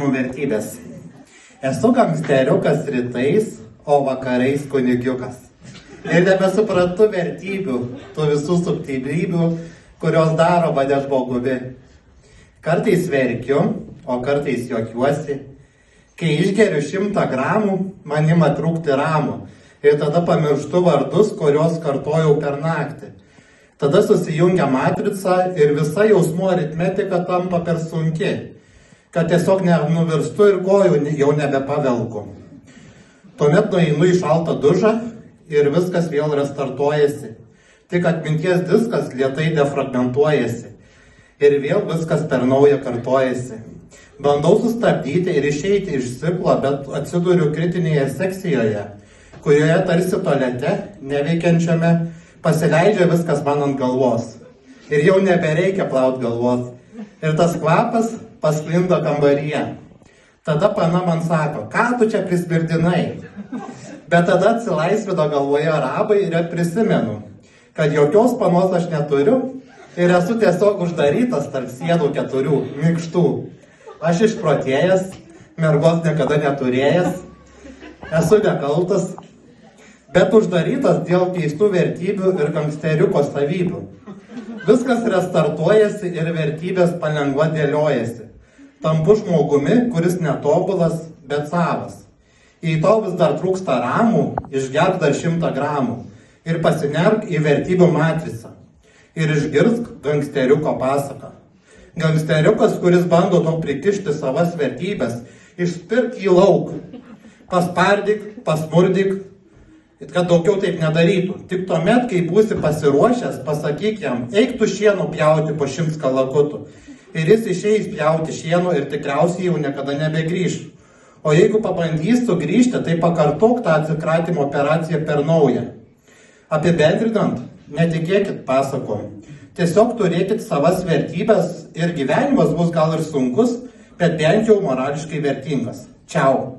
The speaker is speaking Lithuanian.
gyvenimo vertybės. Esu gangsteriukas rytais, o vakarais kunigiukas. Ir nebesuprantu vertybių, tų visų subtilybių, kurios daro mane žmogumi. Kartais verkiu, o kartais juokiuosi. Kai išgeriu 100 gramų, man ima trūkti ramų. Ir tada pamirštu vardus, kuriuos kartojau per naktį. Tada susijungia matrica ir visa jausmų aritmetika tampa per sunki, kad tiesiog nenuvirstu ir kojų jau nebepavelku. Tuomet nueinu į šaltą dušą ir viskas vėl restartuojasi. Tik atminties diskas lėtai defragmentuojasi. Ir vėl viskas per naują kartojasi. Bandau sustabdyti ir išeiti iš ciklo, bet atsiduriu kritinėje sekcijoje, kurioje tarsi tualete, neveikiančiame, pasileidžia viskas man ant galvos. Ir jau nebereikia plaut galvos. Ir tas kvapas pasklinda kambaryje. Tada pana man sako, ką tu čia prismirdinai? Bet tada atsilaisvino galvoje arabai ir prisimenu, kad jokios panos aš neturiu ir esu tiesiog uždarytas tarp sienų 4 minkštų. Aš išprotėjęs, mergos niekada neturėjęs, esu nekaltas, bet uždarytas dėl keistų vertybių ir gangsteriuko savybių. Viskas restartuojasi ir vertybės palengva dėliojasi. Tampu žmogumi, kuris netobulas, bet savas. Jei tau vis dar trūksta ramų, išgerk dar 100 gramų ir pasinerk į vertybių matricą. Ir išgirsk gangsteriuko pasaką. Gangsteriukas, kuris bando tau prikišti savas vertybės, išspirk jį lauk. Paspardyk, pasmurdyk, kad daugiau taip nedarytų. Tik tuomet, kai būsi pasiruošęs, pasakyk jam, eik tu šieno pjauti po 100 kalakutų. Ir jis išeis pjauti šieno ir tikriausiai jau niekada nebegrįš. O jeigu pabandys sugrįžti, tai pakartok tą atsikratimo operaciją per naują. Apibendrinant, netikėkit pasakom. Tiesiog turėkit savas vertybės ir gyvenimas bus gal ir sunkus, bet bent jau morališkai vertingas. Čiau.